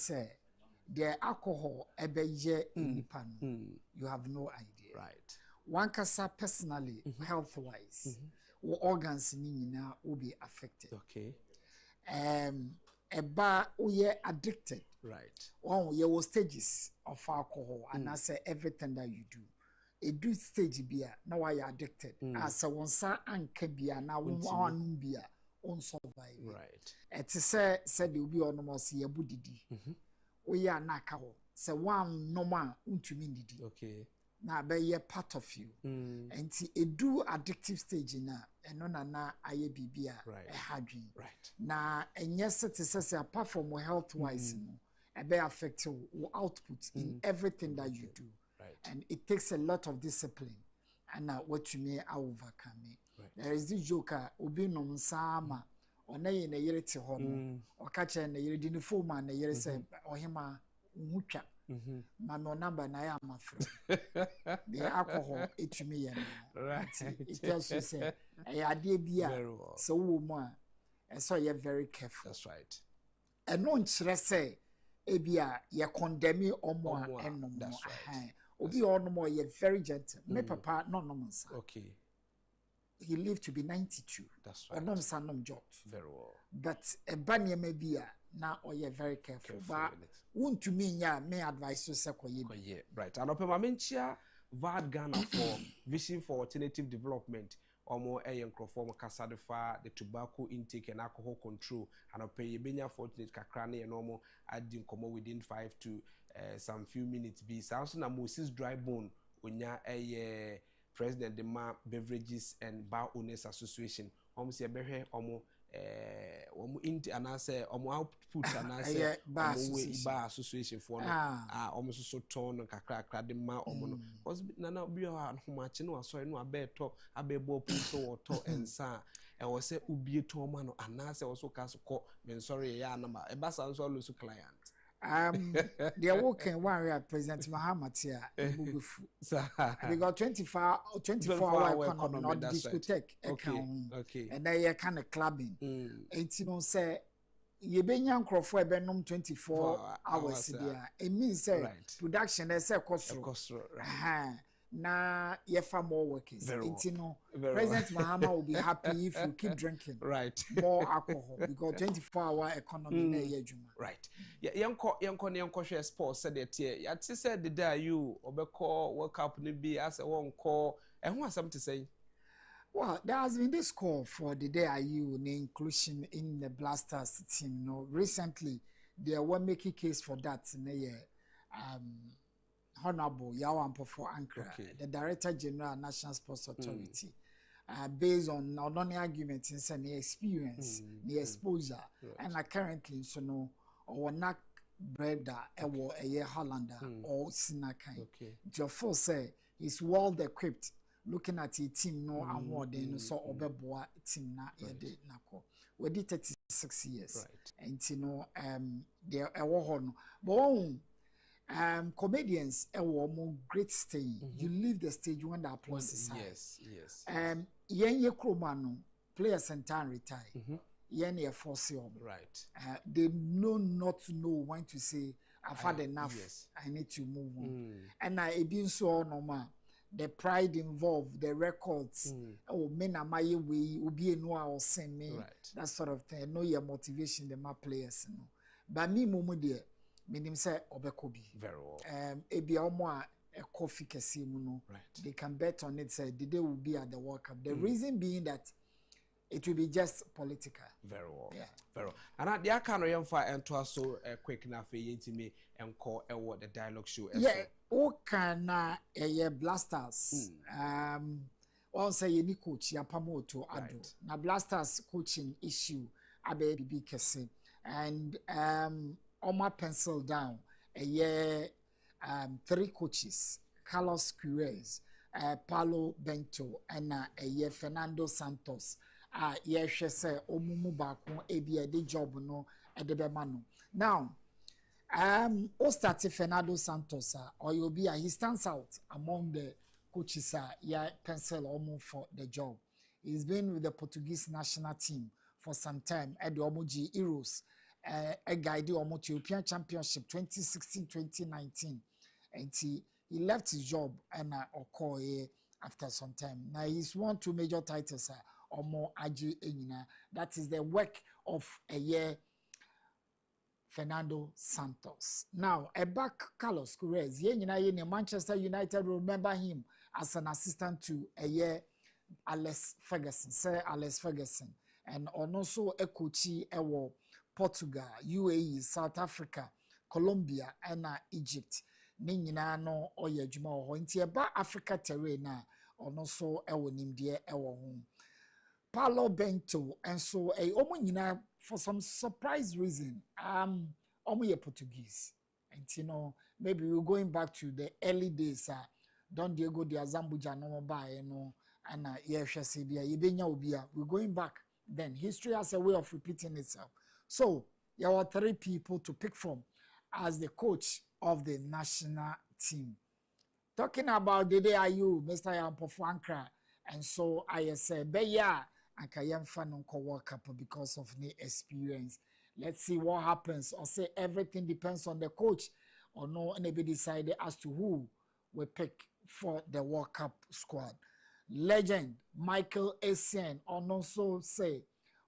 say the alcohol ebeye nipa no, you have no idea. Right. One kasa personally, health wise, organs ni nyina will be affected. Okay. Eba uye addicted. Right. One you stages of alcohol and I say everything that you do. A do stage beer, now I addicted. As a one sa anke beer, now one beer on survive. Right. Et said you be on almost ye budidi. We are nakaho. Say one no man untumindidi. Okay. Na be part of you. And a do addictive stage na and na aye bibia a hadwin. Right. Na and yes it is apart from health wise no be affect your output in everything that you do. Right. And it takes a lot of discipline and what you may overcome it. Right. There is this joker obi no sama ona ye na yere te ho no o ka che na yere di ne phone man na yere say ohima nhutwa ma no number na ya mafro the alcohol it me ya right. It tells you say e ade bia so wo mu a so you're very careful. That's right. And no nkyere say e bia ye condemn omo a enom. That's right. Obi onom ye very gentle. Me papa no nonsense. Okay. He lived to be 92. That's right. Onom sanom jot. Very well. But a banya may be now or you're very careful. But won't to me, yeah, may advise you say right. And open my mentia VAD Ghana for Vision for Alternative Development or more a young conform Casadifa, the tobacco intake and alcohol control, and pay benya fortunate kakrani and normal adding come within 5 to some few minutes. Be sounds na Moses Dry Bone unya a president the Beverages and Bar Owners Association. Almost a behe almost into and I say output and I say bar association for almost so torn and crack the ma was nana be how much no so no abeto abebo puso or to and sa and was say ubi to man and I say also cast call men sorry ya number a bass and so lose client. They are working one year President Muhammad here. They got 24 hour economy, not discotheque account. Okay. And they are kind of clubbing. And you know, say, you been young for 24 hours there. It means, say, production, they say, cost. Na yefa more workers. You know, President Mahama will be happy if you keep drinking more alcohol because 24-hour economy na yejuma. Right. Yanko share sports said that here. Yati said the day you obeko World Cup ni be as a one call and who has something to say? Well, there has been this call for the day you inclusion in the Blasters team. You know, recently they were making case for that in the year. Honorable Yawampo for Ankara, the Director General National Sports Authority, based on not only arguments and the experience, the exposure, and currently, so no, or not brother, or a year Hollander, or Sinakai. Your force say he's well equipped, looking at a team no award, then so Obeboa team na yede nako. We did 36 years, and you know, they are one, but comedians great stage. You leave the stage when the applause is high. Yes. Yen ye kromano players and time retire. Yen ye force right. They know not to know when to say I've had enough. I need to move on. And I been so normal. The pride involved, the records. Men are my way. Ubi no or send me that sort of thing. I know your motivation. The my players. No. But me mumu dear. Meaning say obekobi. Very well. Ebi omo a coffee kesi mu no. They can bet on it. Say the day will be at the World Cup. The reason being that it will be just political. Very well. Yeah. Very well. And at the account of fire and to us so quick enough for you to me and call the dialogue show. Yeah. O kana Blasters. One say you need coach Yeboah to Addo. Na Blasters coaching issue abe bibi kese and Oma pencil down a year 3 coaches, Carlos Queiroz, Paulo Bento, and a year Fernando Santos. Yes, she say Omumu Bako ebia de job no edebemano. Now, o started Fernando Santos or you'll be he stands out among the coaches pencil almost for the job. He's been with the Portuguese national team for some time at the Omoji Heroes. a guide omo to European Championship 2016-2019 and he left his job and after some time. Now he's won 2 major titles omo aji enyina. That is the work of a year Fernando Santos. Now, a back Carlos Queiroz, in Manchester United remember him as an assistant to a year Alex Ferguson, Sir Alex Ferguson, and also a coachy ewo Portugal, UAE, South Africa, Colombia, and Egypt. Ninyina no oye juma ho nti eba Africa terrain na also ewo nimdie ewo ho. Paulo Bento and so a omo for some surprise reason omo ye Portuguese, and maybe we're going back to the early days Don Diego de Azambuja no ba and we're going back then. History has a way of repeating itself. So there were 3 people to pick from as the coach of the national team. Talking about the day are you, Mr. Yampofu Ankra, and so I said, Beya and Kayam Fanonko World Cup because of the experience. Let's see what happens. Or say everything depends on the coach, or no, anybody decided as to who we pick for the World Cup squad. Legend Michael Essien also say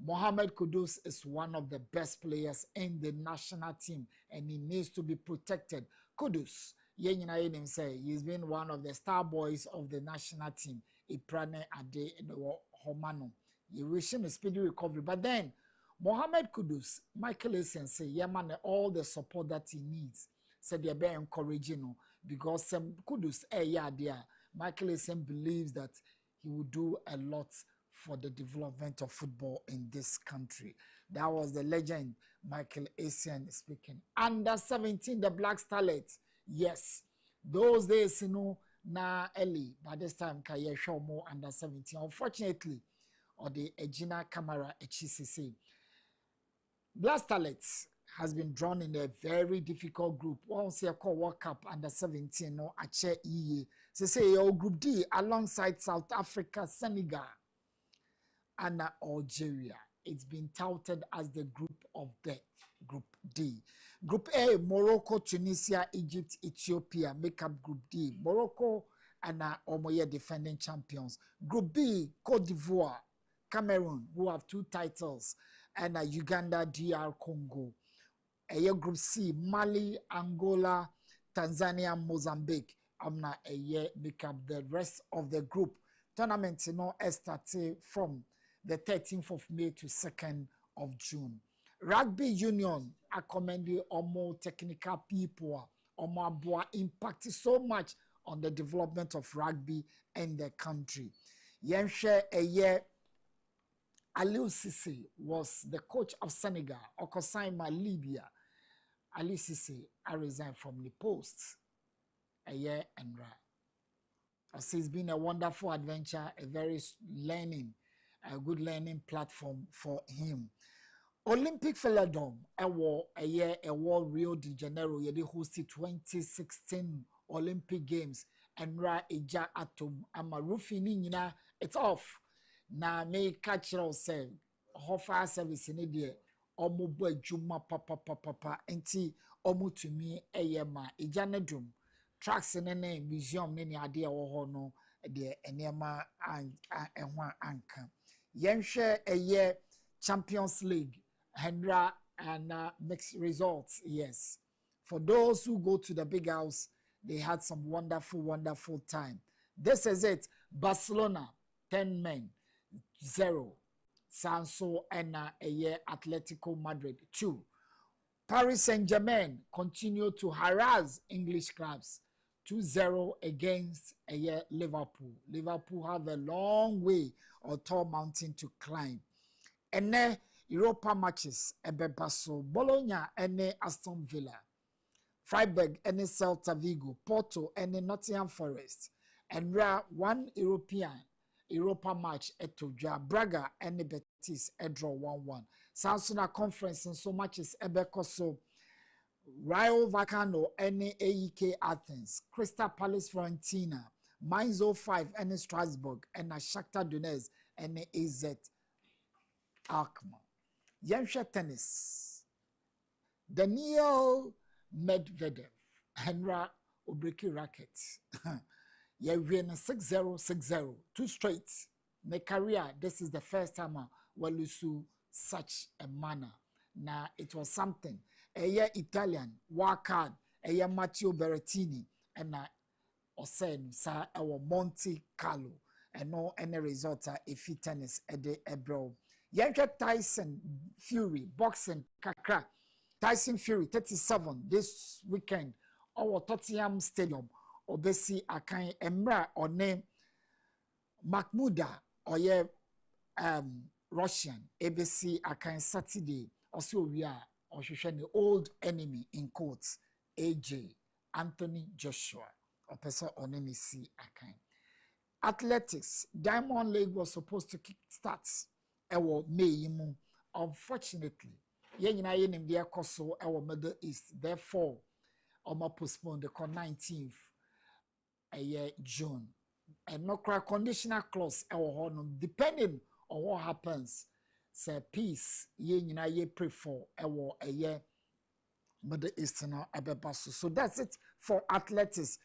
Mohamed Kudus is one of the best players in the national team and he needs to be protected. Kudus, say he's been one of the star boys of the national team. Iprane Ade Homano. You wish him a speedy recovery. But then Mohamed Kudus, Michael Essien say, yeah man, all the support that he needs. Said they're very encouraging because some Kudus, Michael Essien believes that he will do a lot for the development of football in this country. That was the legend, Michael Essien speaking. Under 17, the Black Starlets. Yes, those days, na early. By this time, Kaye show more under 17. Unfortunately, or the Egina Camara HCC. Black Starlets has been drawn in a very difficult group. Once you call World Cup under 17, no Ache EE. Say Group D alongside South Africa, Senegal, and Algeria. It's been touted as the group of death. Group D. Group A, Morocco, Tunisia, Egypt, Ethiopia make up Group D. Morocco and Omoye defending champions. Group B, Cote d'Ivoire, Cameroon, who have 2 titles, and Uganda, DR Congo. Group C, Mali, Angola, Tanzania, Mozambique. Make up the rest of the group. Tournament started from the 13th of May to 2nd of June. Rugby Union are commending more technical people. Omo impact so much on the development of rugby in the country. Yenshe Eye Aliou Cisse was the coach of Senegal. Okosaima Libya. Aliou Cisse resigned from the post. A year and it's been a wonderful adventure, a very a good learning platform for him. Olympic Philadome, a war Rio de Janeiro, yedi hosted 2016 Olympic Games, and Agyapong amarufi nina, it's off. Na me catch say, offer service in India, omo boy juma papa, enti omo to me ma ijanedum. Tracks in the museum, any idea or no, the enema and anchor. Yenshe a year Champions League, Hendra and mixed results. Yes, for those who go to the big house, they had some wonderful time. This is it. Barcelona 10 men 0. Sanso and a year Atletico Madrid 2. Paris Saint-Germain continue to harass English clubs. 2-0 against Liverpool. Liverpool have a long way or tall mountain to climb. And then Europa matches, Ebebaso, Bologna, and Aston Villa. Freiburg, and Celta Vigo, Porto, and Nottingham Forest. And one Europa match at Braga, and Betis, draw 1-1. Samsung Conference, and so much is Ebekoso. Rayo Vallecano, AEK Athens, Crystal Palace Fiorentina, Mainz 05, Strasbourg, and Shakhtar Donetsk, AZ Alkmaar. Yensha tennis. Daniel Medvedev, Henra Obreki Racket. Yeah, win 6-0, 2 straight. My career, this is the first time we lose such a manner. Now, it was something. A year Italian, Wakard, a year Matteo Berrettini, and Osen, Sir, our Monte Carlo, and no any result, a fit tennis, a day, a bro. Yanka Tyson Fury, boxing, Kakra. Tyson Fury, 37, this weekend, our Tottenham Stadium. Obesi akan emra one Mahmouda oye Russian ebesi akan Saturday also we are the old enemy in quotes AJ Anthony Joshua opesa oneni si akan. Athletics Diamond League was supposed to kick starts ewo May mu. Unfortunately ye nyina ye nim de ekoso ewo Middle East, therefore omo postpone the 19th a year June. And no cry conditional clause depending on what happens. Say peace ye pray for a year Middle Eastern abebasu. So that's it for athletics.